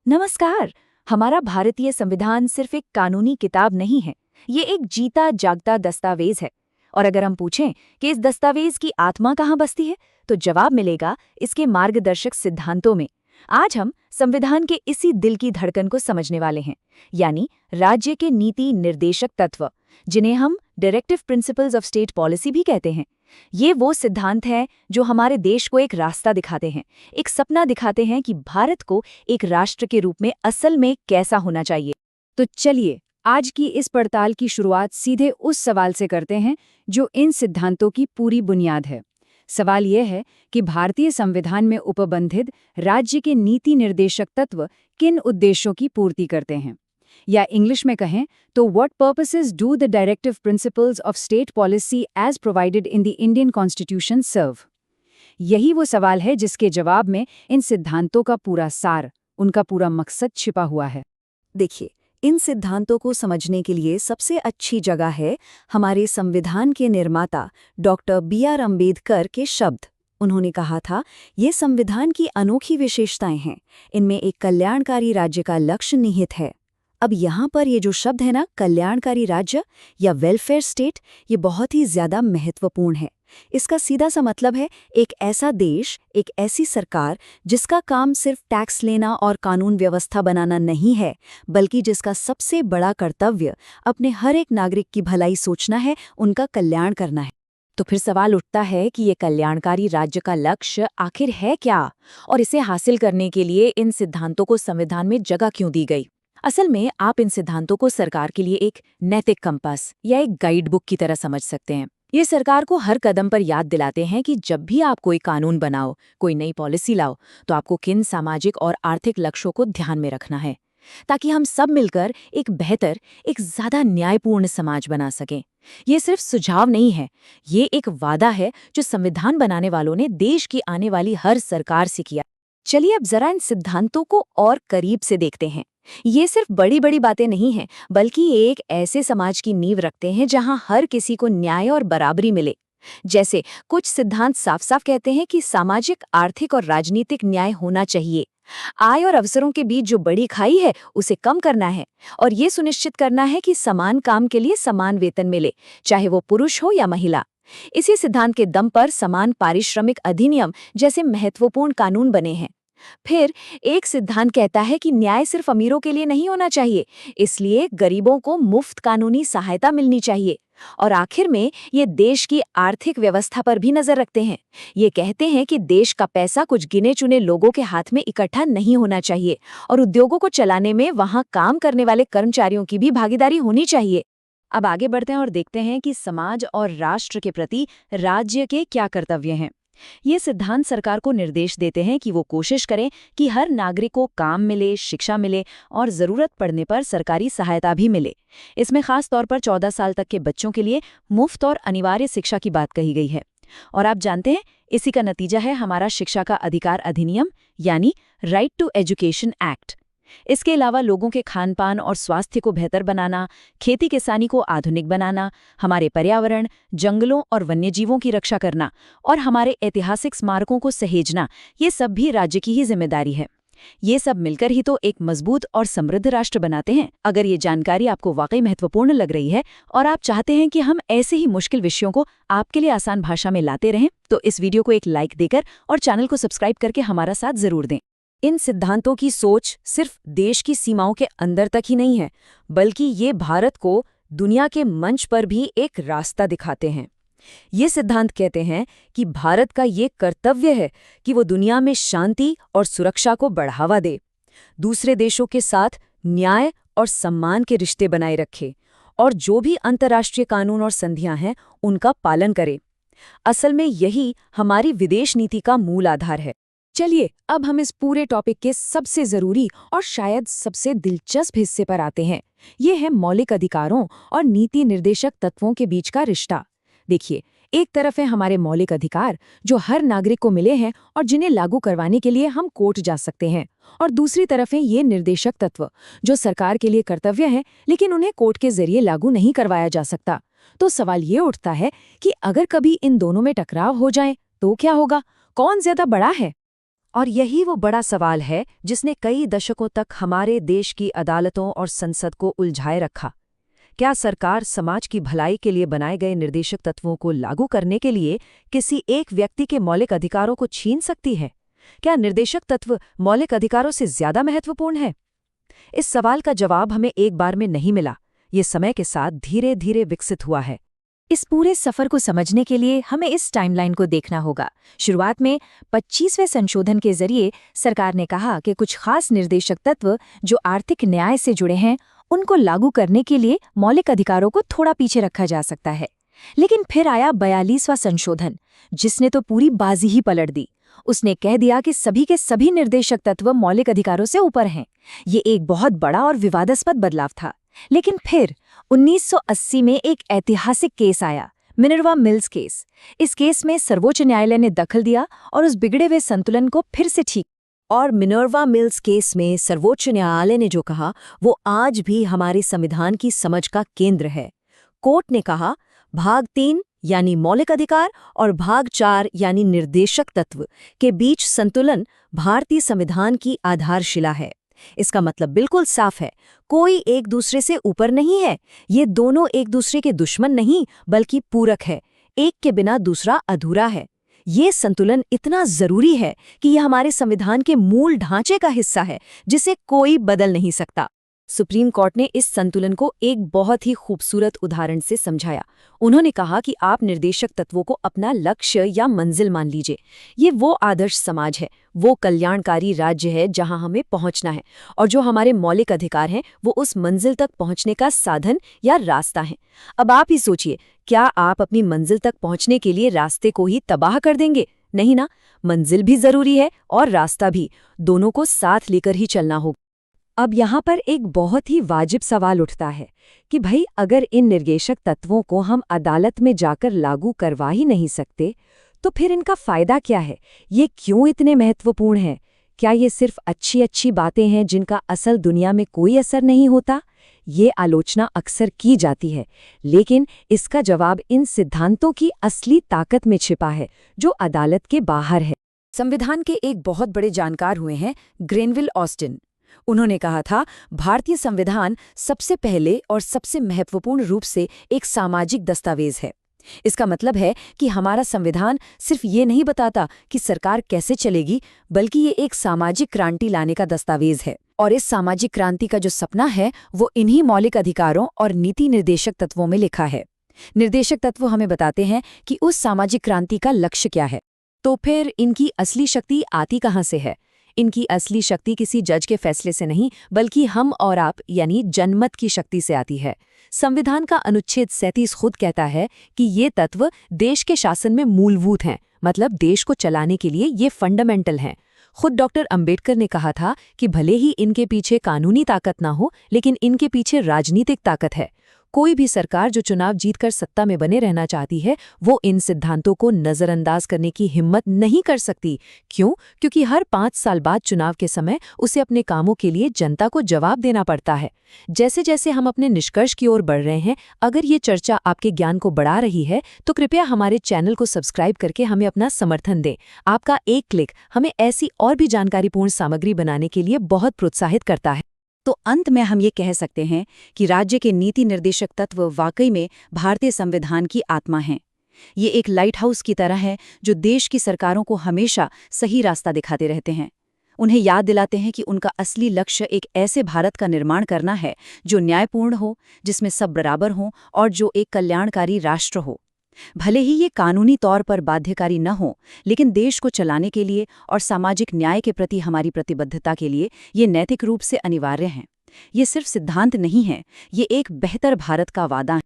नमस्कार। हमारा भारतीय संविधान सिर्फ एक कानूनी किताब नहीं है, ये एक जीता जागता दस्तावेज है। और अगर हम पूछें कि इस दस्तावेज की आत्मा कहाँ बसती है, तो जवाब मिलेगा इसके मार्गदर्शक सिद्धांतों में। आज हम संविधान के इसी दिल की धड़कन को समझने वाले हैं, यानी राज्य के नीति निर्देशक तत्व, जिन्हें हम directive principles of state policy भी कहते हैं। ये वो सिद्धांत हैं जो हमारे देश को एक रास्ता दिखाते हैं, एक सपना दिखाते हैं कि भारत को एक राष्ट्र के रूप में असल में कैसा होना चाहिए। तो चलिए आज की इस पड़ताल की शुरुआत सीधे उस सवाल से करते हैं जो इन सिद्धांतों की पूरी बुनियाद है। सवाल यह है कि भारतीय संविधान में उपबंधित राज्य के नीति निर्देशक तत्व किन उद्देश्यों की पूर्ति करते हैं, या इंग्लिश में कहें तो what purposes do the directive principles of state policy as provided in the Indian constitution serve. यही वो सवाल है जिसके जवाब में इन सिद्धांतों का पूरा सार, उनका पूरा मकसद छिपा हुआ है। देखिए, इन सिद्धांतों को समझने के लिए सबसे अच्छी जगह है हमारे संविधान के निर्माता डॉक्टर बी.आर. अम्बेडकर के शब्द। उन्होंने कहा था, ये संविधान की अनोखी विशेषताएं हैं, इनमें एक कल्याणकारी राज्य का लक्ष्य निहित है। अब यहाँ पर ये जो शब्द है ना, कल्याणकारी राज्य या वेलफेयर स्टेट, ये बहुत ही ज्यादा महत्वपूर्ण है। इसका सीधा सा मतलब है एक ऐसा देश, एक ऐसी सरकार जिसका काम सिर्फ टैक्स लेना और कानून व्यवस्था बनाना नहीं है, बल्कि जिसका सबसे बड़ा कर्तव्य अपने हर एक नागरिक की भलाई सोचना है, उनका कल्याण करना है। तो फिर सवाल उठता है कि ये कल्याणकारी राज्य का लक्ष्य आखिर है क्या, और इसे हासिल करने के लिए इन सिद्धांतों को संविधान में जगह क्यों दी गई। असल में आप इन सिद्धांतों को सरकार के लिए एक नैतिक कंपास या एक गाइड बुक की तरह समझ सकते हैं। ये सरकार को हर कदम पर याद दिलाते हैं कि जब भी आप कोई कानून बनाओ, कोई नई पॉलिसी लाओ, तो आपको किन सामाजिक और आर्थिक लक्ष्यों को ध्यान में रखना है, ताकि हम सब मिलकर एक बेहतर, एक ज्यादा न्यायपूर्ण समाज बना सकें। ये सिर्फ सुझाव नहीं है, ये एक वादा है जो संविधान बनाने वालों ने देश की आने वाली हर सरकार से किया। चलिए अब जरा इन सिद्धांतों को और करीब से देखते हैं। ये सिर्फ बड़ी बड़ी बातें नहीं हैं, बल्कि एक ऐसे समाज की नींव रखते हैं जहां हर किसी को न्याय और बराबरी मिले। जैसे कुछ सिद्धांत साफ साफ कहते हैं कि सामाजिक, आर्थिक और राजनीतिक न्याय होना चाहिए। आय और अवसरों के बीच जो बड़ी खाई है, उसे कम करना है, और ये सुनिश्चित करना है कि समान काम के लिए समान वेतन मिले, चाहे वो पुरुष हो या महिला। इसी सिद्धांत के दम पर समान पारिश्रमिक अधिनियम जैसे महत्वपूर्ण कानून बने हैं। फिर एक सिद्धांत कहता है कि न्याय सिर्फ अमीरों के लिए नहीं होना चाहिए, इसलिए गरीबों को मुफ्त कानूनी सहायता मिलनी चाहिए। और आखिर में ये देश की आर्थिक व्यवस्था पर भी नजर रखते हैं। ये कहते हैं कि देश का पैसा कुछ गिने चुने लोगों के हाथ में इकट्ठा नहीं होना चाहिए, और उद्योगों को चलाने में वहां काम करने वाले कर्मचारियों की भी भागीदारी होनी चाहिए। अब आगे बढ़ते हैं और देखते हैं कि समाज और राष्ट्र के प्रति राज्य के क्या कर्तव्य हैं। ये सिद्धांत सरकार को निर्देश देते हैं कि वो कोशिश करें कि हर नागरिक को काम मिले, शिक्षा मिले और ज़रूरत पड़ने पर सरकारी सहायता भी मिले। इसमें खास तौर पर 14 साल तक के बच्चों के लिए मुफ्त और अनिवार्य शिक्षा की बात कही गई है। और आप जानते हैं, इसी का नतीजा है हमारा शिक्षा का अधिकार अधिनियम, यानी राइट टू एजुकेशन एक्ट। इसके अलावा लोगों के खान पान और स्वास्थ्य को बेहतर बनाना, खेती किसानी को आधुनिक बनाना, हमारे पर्यावरण, जंगलों और वन्यजीवों की रक्षा करना और हमारे ऐतिहासिक स्मारकों को सहेजना, ये सब भी राज्य की ही जिम्मेदारी है। ये सब मिलकर ही तो एक मजबूत और समृद्ध राष्ट्र बनाते हैं। अगर ये जानकारी आपको वाकई महत्वपूर्ण लग रही है और आप चाहते हैं कि हम ऐसे ही मुश्किल विषयों को आपके लिए आसान भाषा में लाते रहें, तो इस वीडियो को एक लाइक देकर और चैनल को सब्सक्राइब करके हमारा साथ जरूर दें। इन सिद्धांतों की सोच सिर्फ देश की सीमाओं के अंदर तक ही नहीं है, बल्कि ये भारत को दुनिया के मंच पर भी एक रास्ता दिखाते हैं। ये सिद्धांत कहते हैं कि भारत का ये कर्तव्य है कि वो दुनिया में शांति और सुरक्षा को बढ़ावा दे, दूसरे देशों के साथ न्याय और सम्मान के रिश्ते बनाए रखे, और जो भी अंतर्राष्ट्रीय कानून और संधियां हैं, उनका पालन करे। असल में यही हमारी विदेश नीति का मूल आधार है। चलिए अब हम इस पूरे टॉपिक के सबसे जरूरी और शायद सबसे दिलचस्प हिस्से पर आते हैं। ये है मौलिक अधिकारों और नीति निर्देशक तत्वों के बीच का रिश्ता। देखिए, एक तरफ है हमारे मौलिक अधिकार जो हर नागरिक को मिले हैं और जिन्हें लागू करवाने के लिए हम कोर्ट जा सकते हैं, और दूसरी तरफ है ये निर्देशक तत्व जो सरकार के लिए कर्तव्य है, लेकिन उन्हें कोर्ट के जरिए लागू नहीं करवाया जा सकता। तो सवाल ये उठता है कि अगर कभी इन दोनों में टकराव हो जाए तो क्या होगा, कौन ज्यादा बड़ा है। और यही वो बड़ा सवाल है जिसने कई दशकों तक हमारे देश की अदालतों और संसद को उलझाए रखा। क्या सरकार समाज की भलाई के लिए बनाए गए निर्देशक तत्वों को लागू करने के लिए किसी एक व्यक्ति के मौलिक अधिकारों को छीन सकती है? क्या निर्देशक तत्व मौलिक अधिकारों से ज्यादा महत्वपूर्ण है? इस सवाल का जवाब हमें एक बार में नहीं मिला। ये समय के साथ धीरे धीरे विकसित हुआ है। इस पूरे सफर को समझने के लिए हमें इस टाइमलाइन को देखना होगा। शुरुआत में 25वें संशोधन के जरिए सरकार ने कहा कि कुछ खास निर्देशक तत्व जो आर्थिक न्याय से जुड़े हैं, उनको लागू करने के लिए मौलिक अधिकारों को थोड़ा पीछे रखा जा सकता है। लेकिन फिर आया 42वां संशोधन, जिसने तो पूरी बाजी ही पलट दी। उसने कह दिया कि सभी के सभी निर्देशक तत्व मौलिक अधिकारों से ऊपर हैं। ये एक बहुत बड़ा और विवादास्पद बदलाव था। लेकिन फिर 1980 में एक ऐतिहासिक केस आया, मिनर्वा मिल्स केस। इस केस में सर्वोच्च न्यायालय ने दखल दिया और उस बिगड़े हुए संतुलन को फिर से ठीक। और मिनर्वा मिल्स केस में सर्वोच्च न्यायालय ने जो कहा वो आज भी हमारे संविधान की समझ का केंद्र है। कोर्ट ने कहा, भाग 3 यानी मौलिक अधिकार और भाग 4 यानी निर्देशक तत्व के बीच संतुलन भारतीय संविधान की आधारशिला है। इसका मतलब बिल्कुल साफ है, कोई एक दूसरे से ऊपर नहीं है। ये दोनों एक दूसरे के दुश्मन नहीं बल्कि पूरक है। एक के बिना दूसरा अधूरा है। ये संतुलन इतना जरूरी है कि यह हमारे संविधान के मूल ढांचे का हिस्सा है, जिसे कोई बदल नहीं सकता। सुप्रीम कोर्ट ने इस संतुलन को एक बहुत ही खूबसूरत उदाहरण से समझाया। उन्होंने कहा कि आप निर्देशक तत्वों को अपना लक्ष्य या मंजिल मान लीजिए। ये वो आदर्श समाज है, वो कल्याणकारी राज्य है जहां हमें पहुंचना है, और जो हमारे मौलिक अधिकार हैं वो उस मंजिल तक पहुंचने का साधन या रास्ता है। अब आप ही सोचिए, क्या आप अपनी मंजिल तक पहुंचने के लिए रास्ते को ही तबाह कर देंगे? नहीं ना, मंजिल भी जरूरी है और रास्ता भी, दोनों को साथ लेकर ही चलना होगा। अब यहाँ पर एक बहुत ही वाजिब सवाल उठता है कि भाई, अगर इन निर्देशक तत्वों को हम अदालत में जाकर लागू करवा ही नहीं सकते, तो फिर इनका फायदा क्या है? ये क्यों इतने महत्वपूर्ण हैं? क्या ये सिर्फ अच्छी बातें हैं जिनका असल दुनिया में कोई असर नहीं होता? ये आलोचना अक्सर की जाती है, लेकिन इसका जवाब इन सिद्धांतों की असली ताकत में छिपा है, जो अदालत के बाहर है। संविधान के एक बहुत बड़े जानकार हुए हैं ग्रेनविल ऑस्टिन। उन्होंने कहा था, भारतीय संविधान सबसे पहले और सबसे महत्वपूर्ण रूप से एक सामाजिक दस्तावेज है। इसका मतलब है कि हमारा संविधान सिर्फ ये नहीं बताता कि सरकार कैसे चलेगी, बल्कि ये एक सामाजिक क्रांति लाने का दस्तावेज है। और इस सामाजिक क्रांति का जो सपना है वो इन्हीं मौलिक अधिकारों और नीति निर्देशक तत्वों में लिखा है। निर्देशक तत्व हमें बताते हैं कि उस सामाजिक क्रांति का लक्ष्य क्या है। तो फिर इनकी असली शक्ति आती कहाँ से है? इनकी असली शक्ति किसी जज के फैसले से नहीं, बल्कि हम और आप यानी जनमत की शक्ति से आती है। संविधान का अनुच्छेद 37 खुद कहता है कि ये तत्व देश के शासन में मूलभूत हैं, मतलब देश को चलाने के लिए ये फंडामेंटल हैं। खुद डॉक्टर अंबेडकर ने कहा था कि भले ही इनके पीछे कानूनी ताकत ना हो, लेकिन इनके पीछे राजनीतिक ताकत है। कोई भी सरकार जो चुनाव जीतकर सत्ता में बने रहना चाहती है, वो इन सिद्धांतों को नजरअंदाज करने की हिम्मत नहीं कर सकती। क्यों? क्योंकि हर 5 साल बाद चुनाव के समय उसे अपने कामों के लिए जनता को जवाब देना पड़ता है। जैसे जैसे हम अपने निष्कर्ष की ओर बढ़ रहे हैं, अगर ये चर्चा आपके ज्ञान को बढ़ा रही है, तो कृपया हमारे चैनल को सब्सक्राइब करके हमें अपना समर्थन दें। आपका एक क्लिक हमें ऐसी और भी जानकारीपूर्ण सामग्री बनाने के लिए बहुत प्रोत्साहित करता है। तो अंत में हम ये कह सकते हैं कि राज्य के नीति निर्देशक तत्व वाकई में भारतीय संविधान की आत्मा हैं। ये एक लाइट हाउस की तरह है जो देश की सरकारों को हमेशा सही रास्ता दिखाते रहते हैं। उन्हें याद दिलाते हैं कि उनका असली लक्ष्य एक ऐसे भारत का निर्माण करना है जो न्यायपूर्ण हो, जिसमें सब बराबर हों और जो एक कल्याणकारी राष्ट्र हो। भले ही ये कानूनी तौर पर बाध्यकारी न हो, लेकिन देश को चलाने के लिए और सामाजिक न्याय के प्रति हमारी प्रतिबद्धता के लिए ये नैतिक रूप से अनिवार्य हैं। ये सिर्फ सिद्धांत नहीं है, ये एक बेहतर भारत का वादा है।